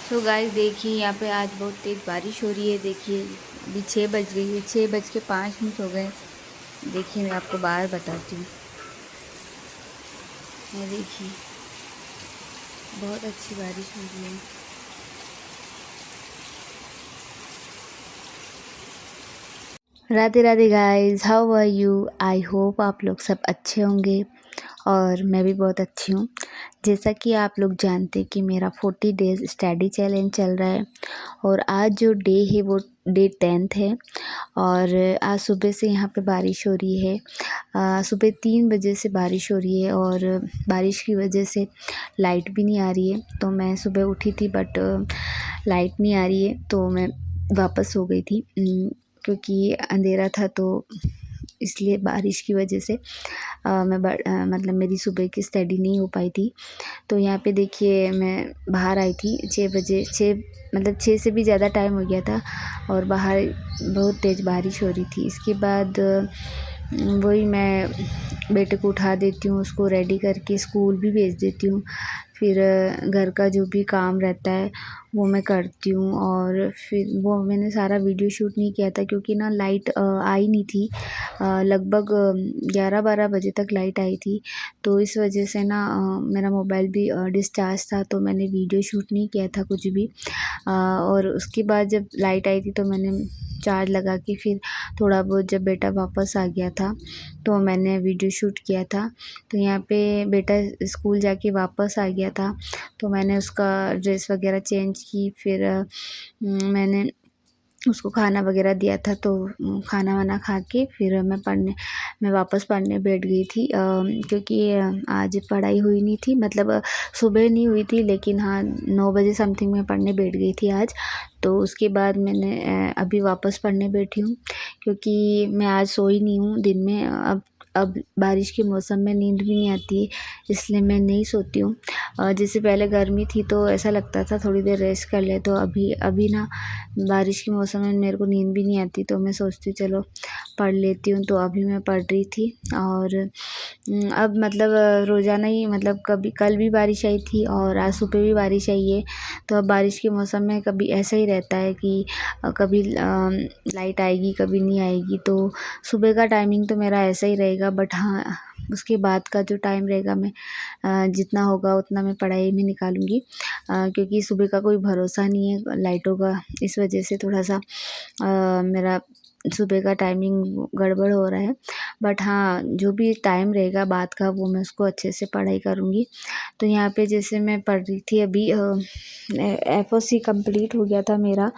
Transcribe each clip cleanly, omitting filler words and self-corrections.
तो गाइस देखिए यहाँ पे आज बहुत तेज़ बारिश हो रही है। देखिए अभी 6 बज गई है, 6:05 हो गए। देखिए मैं आपको बाहर बताती हूँ। ये देखिए बहुत अच्छी बारिश हो रही है। Radhe Radhe guys, how are you? I hope आप लोग सब अच्छे होंगे और मैं भी बहुत अच्छी हूँ। जैसा कि आप लोग जानते कि मेरा 40 डेज़ स्टडी चैलेंज चल रहा है और आज जो डे है वो डे 10th है। और आज सुबह से यहाँ पे बारिश हो रही है। सुबह 3 बजे से बारिश हो रही है और बारिश की वजह से लाइट भी नहीं आ रही है। तो मैं सुबह उठी थी बट लाइट नहीं आ रही है तो मैं वापस सो गई थी क्योंकि अंधेरा था, तो इसलिए बारिश की वजह से मतलब मेरी सुबह की स्टडी नहीं हो पाई थी। तो यहाँ पे देखिए मैं बाहर आई थी 6 बजे, 6 से भी ज़्यादा टाइम हो गया था और बाहर बहुत तेज़ बारिश हो रही थी। इसके बाद वही मैं बेटे को उठा देती हूँ, उसको रेडी करके स्कूल भी भेज देती हूँ। फिर घर का जो भी काम रहता है वो मैं करती हूँ और फिर वो मैंने सारा वीडियो शूट नहीं किया था क्योंकि ना लाइट आई नहीं थी। लगभग 11-12 बजे तक लाइट आई थी, तो इस वजह से ना मेरा मोबाइल भी डिस्चार्ज था, तो मैंने वीडियो शूट नहीं किया था कुछ भी। और उसके बाद जब लाइट आई थी तो मैंने चार्ज लगा के फिर थोड़ा बहुत जब बेटा वापस आ गया था तो मैंने वीडियो शूट किया था। तो यहाँ पे बेटा स्कूल जाके वापस आ गया था तो मैंने उसका ड्रेस वगैरह चेंज की। फिर मैंने उसको खाना वगैरह दिया था, तो खाना वाना खा के फिर मैं वापस पढ़ने बैठ गई थी क्योंकि आज पढ़ाई हुई नहीं थी, मतलब सुबह नहीं हुई थी लेकिन हाँ 9 बजे समथिंग मैं पढ़ने बैठ गई थी आज। तो उसके बाद मैंने अभी वापस पढ़ने बैठी हूँ क्योंकि मैं आज सोई नहीं हूँ दिन में। अब बारिश के मौसम में नींद भी नहीं आती है, इसलिए मैं नहीं सोती हूँ। जैसे पहले गर्मी थी तो ऐसा लगता था थोड़ी देर रेस्ट कर ले, तो अभी ना बारिश के मौसम में मेरे को नींद भी नहीं आती तो मैं सोचती चलो पढ़ लेती हूँ। तो अभी मैं पढ़ रही थी और अब मतलब रोज़ाना ही, मतलब कभी कल भी बारिश आई थी और आज सुबह भी बारिश आई है। तो अब बारिश के मौसम में कभी ऐसा ही रहता है कि कभी लाइट आएगी कभी नहीं आएगी। तो सुबह का टाइमिंग तो मेरा ऐसा ही रहेगा, बट हाँ उसके बाद का जो टाइम रहेगा मैं जितना होगा उतना मैं पढ़ाई में निकालूंगी क्योंकि सुबह का कोई भरोसा नहीं है लाइटों का। इस वजह से थोड़ा सा मेरा सुबह का टाइमिंग गड़बड़ हो रहा है, बट हाँ जो भी टाइम रहेगा बाद का वो मैं उसको अच्छे से पढ़ाई करूँगी। तो यहाँ पे जैसे मैं पढ़ रही थी अभी FOC कंप्लीट हो गया था मेरा,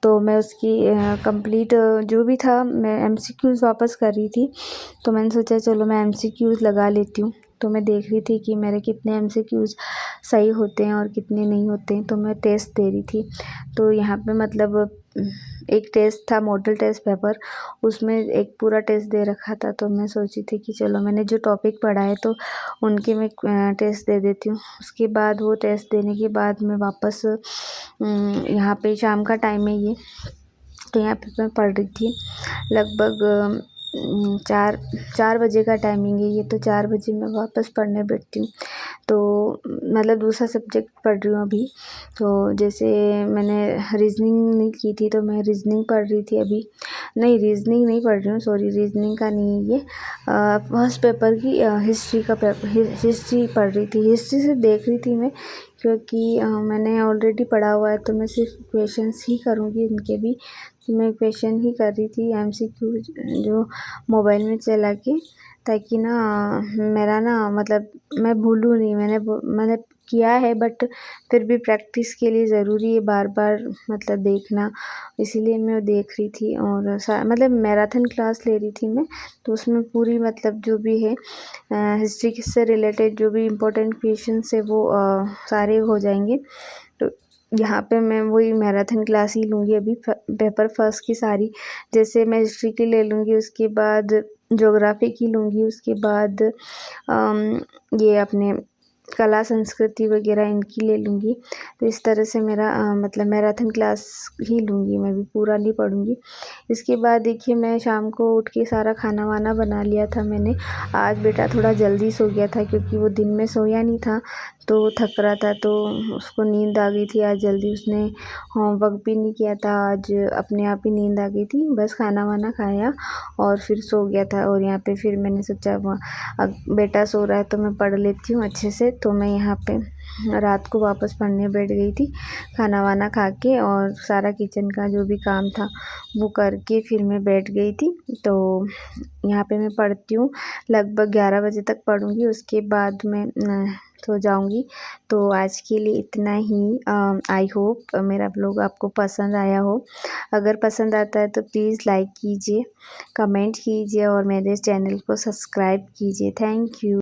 तो मैं उसकी कंप्लीट जो भी था मैं MCQs वापस कर रही थी। तो मैंने सोचा चलो मैं MCQs लगा लेती हूँ। तो मैं देख रही थी कि मेरे कितने MCQs सही होते हैं और कितने नहीं होते हैं, तो मैं टेस्ट दे रही थी। तो यहाँ पे मतलब एक टेस्ट था मॉडल टेस्ट पेपर, उसमें एक पूरा टेस्ट दे रखा था। तो मैं सोची थी कि चलो मैंने जो टॉपिक पढ़ा है तो उनके मैं टेस्ट दे देती हूँ। उसके बाद वो टेस्ट देने के बाद मैं वापस यहाँ पे शाम का टाइम है ये, तो यहाँ पे मैं पढ़ रही थी। लगभग 4 बजे का टाइमिंग है ये, तो 4 बजे मैं वापस पढ़ने बैठती हूँ। तो मतलब दूसरा सब्जेक्ट पढ़ रही हूँ अभी। तो जैसे मैंने रीजनिंग नहीं की थी तो मैं रीजनिंग पढ़ रही थी अभी। नहीं, रीजनिंग नहीं पढ़ रही हूँ, सॉरी, रीजनिंग का नहीं है ये। फर्स्ट पेपर की हिस्ट्री का हिस्ट्री पढ़ रही थी। हिस्ट्री से देख रही थी मैं क्योंकि मैंने ऑलरेडी पढ़ा हुआ है, तो मैं सिर्फ क्वेश्चंस ही करूँगी उनके भी। तो मैं क्वेश्चन ही कर रही थी MCQ जो मोबाइल में चला के, ताकि ना मेरा ना मतलब मैं भूलूँ नहीं। मैंने किया है बट फिर भी प्रैक्टिस के लिए ज़रूरी है बार बार मतलब देखना, इसीलिए मैं देख रही थी। और मतलब मैराथन क्लास ले रही थी मैं, तो उसमें पूरी मतलब जो भी है हिस्ट्री से रिलेटेड जो भी इम्पोर्टेंट क्वेश्चन है वो सारे हो जाएंगे। तो यहाँ पे मैं वही मैराथन क्लास ही लूँगी अभी, पेपर फर्स्ट की सारी। जैसे मैं हिस्ट्री की ले लूँगी, उसके बाद ज्योग्राफी की लूँगी, उसके बाद ये अपने कला संस्कृति वगैरह इनकी ले लूँगी। तो इस तरह से मेरा मतलब मैराथन क्लास ही लूँगी, मैं भी पूरा नहीं पढ़ूँगी। इसके बाद देखिए मैं शाम को उठ के सारा खाना वाना बना लिया था मैंने। आज बेटा थोड़ा जल्दी सो गया था क्योंकि वो दिन में सोया नहीं था, तो थक रहा था, तो उसको नींद आ गई थी। आज जल्दी उसने होमवर्क भी नहीं किया था, आज अपने आप ही नींद आ गई थी। बस खाना वाना खाया और फिर सो गया था। और यहाँ पे फिर मैंने सोचा अब बेटा सो रहा है तो मैं पढ़ लेती हूँ अच्छे से। तो मैं यहाँ पे रात को वापस पढ़ने बैठ गई थी, खाना वाना खा के और सारा किचन का जो भी काम था वो करके फिर मैं बैठ गई थी। तो यहाँ पे मैं पढ़ती हूँ, लगभग 11 बजे तक पढ़ूँगी, उसके बाद मैं सो जाऊँगी। तो आज के लिए इतना ही। आई होप मेरा व्लॉग आपको पसंद आया हो। अगर पसंद आता है तो प्लीज़ लाइक कीजिए, कमेंट कीजिए और मेरे चैनल को सब्सक्राइब कीजिए। Thank you.